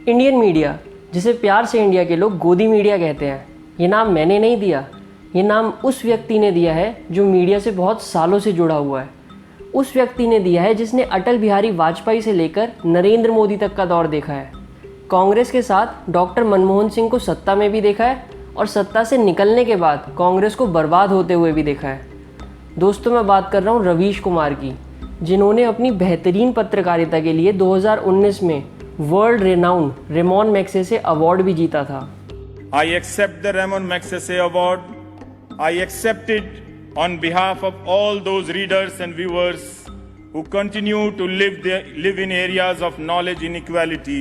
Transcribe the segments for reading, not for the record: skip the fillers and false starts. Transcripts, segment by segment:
Indian media, जिसे प्यार से इंडिया के लोग गोदी मीडिया कहते हैं, ये नाम मैंने नहीं दिया। ये नाम उस व्यक्ति ने दिया है जो मीडिया से बहुत सालों से जुड़ा हुआ है। उस व्यक्ति ने दिया है जिसने अटल बिहारी वाजपेयी से लेकर नरेंद्र मोदी तक का दौर देखा है। कांग्रेस के साथ डॉक्टर मनमोहन सिंह को सत्ता में भी देखा है और सत्ता से निकलने के बाद कांग्रेस को बर्बाद होते हुए भी देखा है। दोस्तों, मैं बात कर रहा हूँ रवीश कुमार की, जिन्होंने अपनी बेहतरीन पत्रकारिता के लिए 2019 में world renowned Ramon Magsaysay award भी जीता था। I accept the Ramon Magsaysay Award. I accept it on behalf of all those readers and viewers who continue to live in areas of knowledge inequality,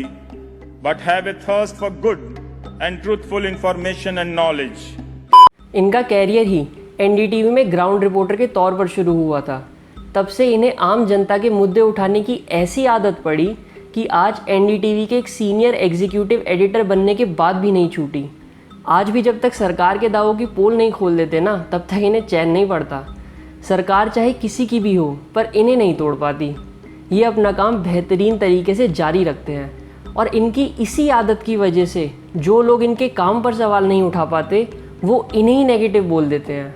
but have a thirst for good and truthful information and knowledge. इनका career ही NDTV में ground reporter के तौर पर शुरू हुआ था। तब से इन्हें आम जनता के मुद्दे उठाने की ऐसी आदत पड़ी कि आज एनडीटीवी के एक सीनियर एग्जीक्यूटिव एडिटर बनने के बाद भी नहीं छूटी। आज भी जब तक सरकार के दावों की पोल नहीं खोल देते ना, तब तक इन्हें चैन नहीं पड़ता। सरकार चाहे किसी की भी हो, पर इन्हें नहीं तोड़ पाती। ये अपना काम बेहतरीन तरीके से जारी रखते हैं और इनकी इसी आदत की वजह से जो लोग इनके काम पर सवाल नहीं उठा पाते, वो इन्हें ही नेगेटिव बोल देते हैं।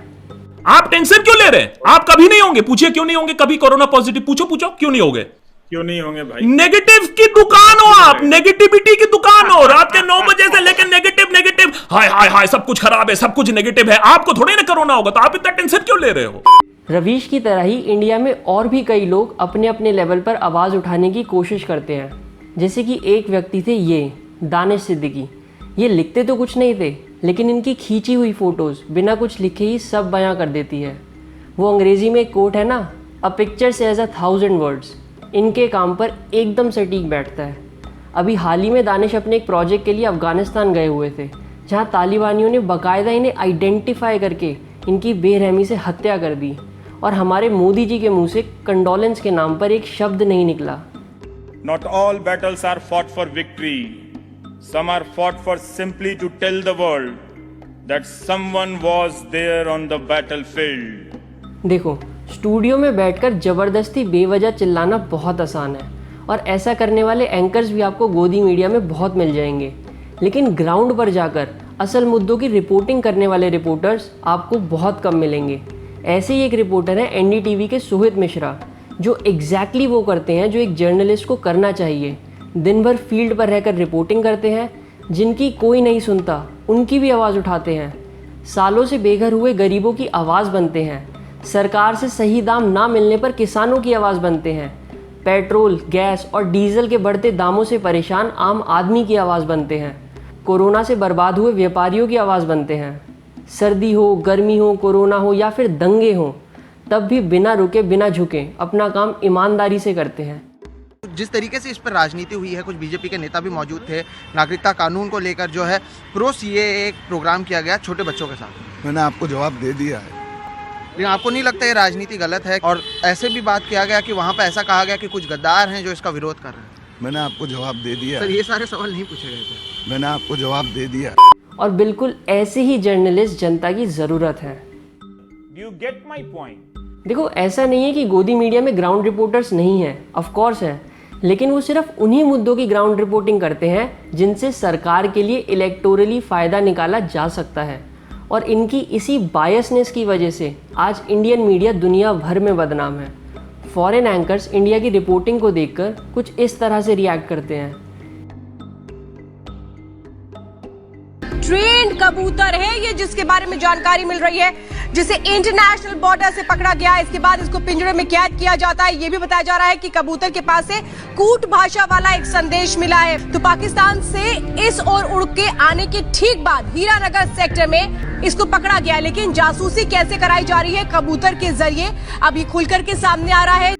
आप टेंशन क्यों ले रहे हैं? आप कभी नहीं होंगे, पूछिए क्यों नहीं होंगे कभी कोरोना पॉजिटिव? पूछो क्यों नहीं होंगे? क्यों नहीं होंगे भाई? नेगेटिव की दुकान हो आप, नेगेटिविटी की दुकान हो। रात के 9 बजे से लेकर नेगेटिव हाय सब कुछ खराब है, सब कुछ नेगेटिव है। आपको थोड़े ना कोरोना होगा, तो आप इतना टेंशन क्यों ले रहे हो? रवीश की तरह ही इंडिया में और भी कई लोग अपने अपने लेवल पर आवाज़ उठाने की कोशिश करते हैं। जैसे कि एक व्यक्ति थे ये दानिश सिद्दीकी। ये लिखते तो कुछ नहीं थे, लेकिन इनकी खींची हुई फ़ोटोज़ बिना कुछ लिखे ही सब बयां कर देती है। वो अंग्रेज़ी में एक कोट है ना, अ पिक्चर सेज 1,000 वर्ड्स। इनके काम पर एकदम सटीक बैठता है। अभी हाल ही में दानिश अपने एक प्रोजेक्ट के लिए अफ़गानिस्तान गए हुए थे, जहां तालिबानियों ने बाकायदा इन्हें आइडेंटिफाई करके इनकी बेरहमी से हत्या कर दी और हमारे मोदी जी के मुंह से कंडोलेंस के नाम पर एक शब्द नहीं निकला। Not all battles are fought for victory. Some are fought for simply to tell the world that someone was there on the battlefield. देखो, स्टूडियो में बैठकर ज़बरदस्ती बेवजह चिल्लाना बहुत आसान है और ऐसा करने वाले एंकर्स भी आपको गोदी मीडिया में बहुत मिल जाएंगे। लेकिन ग्राउंड पर जाकर असल मुद्दों की रिपोर्टिंग करने वाले रिपोर्टर्स आपको बहुत कम मिलेंगे। ऐसे ही एक रिपोर्टर हैं एनडीटीवी के सुहित मिश्रा, जो एग्जैक्टली वो करते हैं जो एक जर्नलिस्ट को करना चाहिए। दिन भर फील्ड पर रहकर रिपोर्टिंग करते हैं, जिनकी कोई नहीं सुनता उनकी भी आवाज़ उठाते हैं। सालों से बेघर हुए गरीबों की आवाज़ बनते हैं। सरकार से सही दाम ना मिलने पर किसानों की आवाज़ बनते हैं। पेट्रोल, गैस और डीजल के बढ़ते दामों से परेशान आम आदमी की आवाज़ बनते हैं। कोरोना से बर्बाद हुए व्यापारियों की आवाज़ बनते हैं। सर्दी हो, गर्मी हो, कोरोना हो या फिर दंगे हो, तब भी बिना रुके बिना झुके अपना काम ईमानदारी से करते हैं। जिस तरीके से इस पर राजनीति हुई है, कुछ बीजेपी के नेता भी मौजूद थे। नागरिकता कानून को लेकर जो है प्रो सीए एक प्रोग्राम किया गया छोटे बच्चों के साथ। मैंने आपको जवाब दे दिया है। लेकिन आपको नहीं लगता ये राजनीति गलत है? और ऐसे भी बात किया गया कि वहाँ पर ऐसा कहा गया कि कुछ गद्दार हैं जो इसका विरोध कर रहे हैं। मैंने आपको जवाब दे दिया। सर, ये सारे सवाल नहीं पूछे गए थे। मैंने आपको जवाब दे दिया। और बिल्कुल ऐसे ही जर्नलिस्ट जनता की ज़रूरत है। Do you get my point? देखो, ऐसा नहीं है कि गोदी मीडिया में ग्राउंड रिपोर्टर्स नहीं हैं, ऑफ कोर्स है, लेकिन वो सिर्फ उन्हीं मुद्दों की ग्राउंड रिपोर्टिंग करते हैं जिनसे सरकार के लिए इलेक्टोरली फ़ायदा निकाला जा सकता है। और इनकी इसी बायसनेस की वजह से आज इंडियन मीडिया दुनिया भर में बदनाम है। फॉरेन एंकर्स इंडिया की रिपोर्टिंग को देखकर कुछ इस तरह से रिएक्ट करते हैं। ट्रेंड कबूतर है ये, जिसके बारे में जानकारी मिल रही है, जिसे इंटरनेशनल बॉर्डर से पकड़ा गया। इसके बाद इसको पिंजरे में कैद किया जाता है। ये भी बताया जा रहा है कि कबूतर के पास से कूट भाषा वाला एक संदेश मिला है। तो पाकिस्तान से इस ओर उड़ के आने के ठीक बाद हीरानगर सेक्टर में इसको पकड़ा गया। लेकिन जासूसी कैसे कराई जा रही है कबूतर के जरिए, अभी खुलकर के सामने आ रहा है।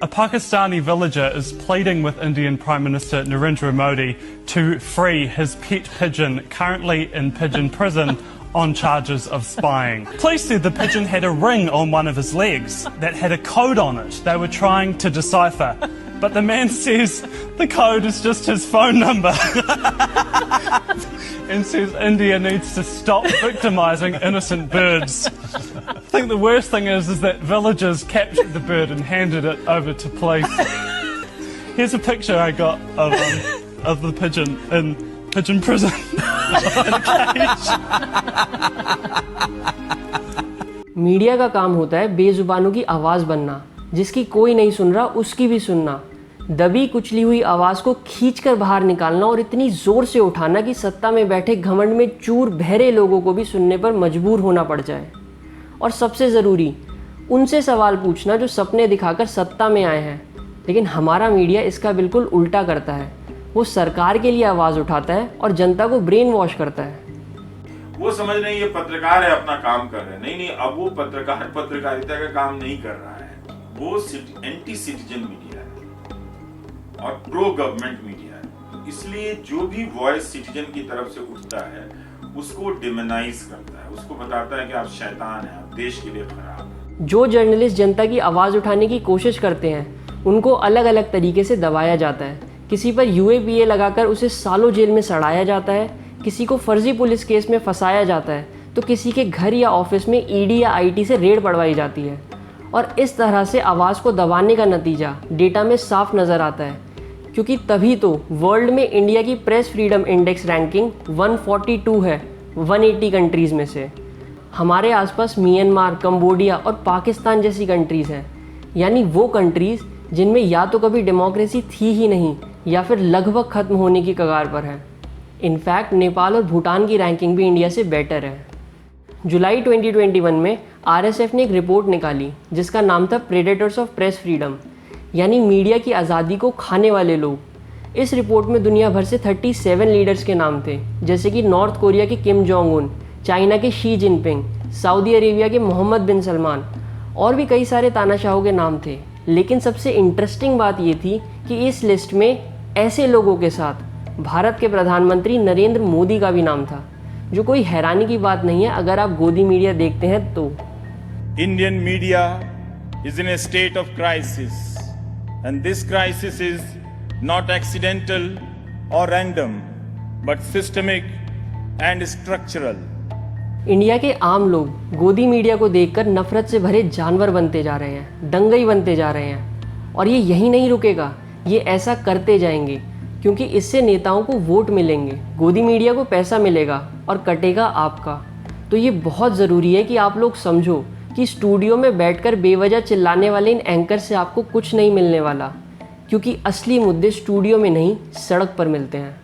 A Pakistani villager is pleading with Indian Prime Minister Narendra Modi to free his pet pigeon, currently in pigeon prison, on charges of spying. Police said the pigeon had a ring on one of his legs that had a code on it they were trying to decipher. But the man says the code is just his phone number and says India needs to stop victimising innocent birds. I think the worst thing is that villagers captured the bird and handed it over to police. Here's a picture I got of the pigeon in pigeon prison. Media का काम होता है बेजुबानों की आवाज़ बनना, जिसकी कोई नहीं सुन रहा उसकी भी सुनना, दबी कुचली हुई आवाज़ को खींचकर बाहर निकालना और इतनी ज़ोर से उठाना कि सत्ता में बैठे घमंड में चूर बहरे लोगों को भी सुनने पर मजबूर होना पड़ जाए। और सबसे ज़रूरी, उनसे सवाल पूछना जो सपने दिखाकर सत्ता में आए हैं। लेकिन हमारा मीडिया इसका बिल्कुल उल्टा करता है। वो सरकार के लिए आवाज़ उठाता है और जनता को ब्रेन वॉश करता है। वो समझ रहे हैं ये पत्रकार है, अपना काम कर रहे हैं। नहीं, अब वो पत्रकार पत्रकारिता का काम नहीं कर रहा है, वो एंटी सिटीजन मीडिया है और प्रो गवर्नमेंट मीडिया है। इसलिए जो भी वॉइस सिटीजन की तरफ से उठता है उसको डिमोनाइज करता है, उसको बताता है कि आप शैतान हैं, आप देश के लिए खराब हैं। जो जर्नलिस्ट जनता की आवाज़ उठाने की कोशिश करते हैं उनको अलग अलग तरीके से दबाया जाता है। किसी पर UAPA लगाकर उसे सालों जेल में सड़ाया जाता है, किसी को फर्जी पुलिस केस में फंसाया जाता है, तो किसी के घर या ऑफिस में ED या IT से रेड पड़वाई जाती है। और इस तरह से आवाज़ को दबाने का नतीजा डेटा में साफ नज़र आता है, क्योंकि तभी तो वर्ल्ड में इंडिया की प्रेस फ्रीडम इंडेक्स रैंकिंग 142 है 180 कंट्रीज़ में से। हमारे आसपास म्यांमार, कंबोडिया और पाकिस्तान जैसी कंट्रीज़ हैं, यानी वो कंट्रीज़ जिनमें या तो कभी डेमोक्रेसी थी ही नहीं या फिर लगभग ख़त्म होने की कगार पर है। इनफैक्ट नेपाल और भूटान की रैंकिंग भी इंडिया से बेटर है। जुलाई 2021 में RSF ने एक रिपोर्ट निकाली जिसका नाम था प्रेडेटर्स ऑफ प्रेस फ्रीडम, यानी मीडिया की आज़ादी को खाने वाले लोग। इस रिपोर्ट में दुनिया भर से 37 लीडर्स के नाम थे, जैसे कि नॉर्थ कोरिया के किम जोंग उन, चाइना के शी जिनपिंग, सऊदी अरेबिया के मोहम्मद बिन सलमान और भी कई सारे तानाशाहों के नाम थे। लेकिन सबसे इंटरेस्टिंग बात ये थी कि इस लिस्ट में ऐसे लोगों के साथ भारत के प्रधानमंत्री नरेंद्र मोदी का भी नाम था, जो कोई हैरानी की बात नहीं है अगर आप गोदी मीडिया देखते हैं तो। Indian media is in a state of crisis, and this crisis is not accidental or random, but systemic and structural. India के आम लोग गोदी मीडिया को देखकर नफरत से भरे जानवर बनते जा रहे हैं, दंगई बनते जा रहे हैं। और ये यहीं नहीं रुकेगा, ये ऐसा करते जाएंगे, क्योंकि इससे नेताओं को वोट मिलेंगे, गोदी मीडिया को पैसा मिलेगा और कटेगा आपका। तो ये बहुत ज़रूरी है कि आप लोग समझो कि स्टूडियो में बैठकर बेवजह चिल्लाने वाले इन एंकर से आपको कुछ नहीं मिलने वाला, क्योंकि असली मुद्दे स्टूडियो में नहीं सड़क पर मिलते हैं।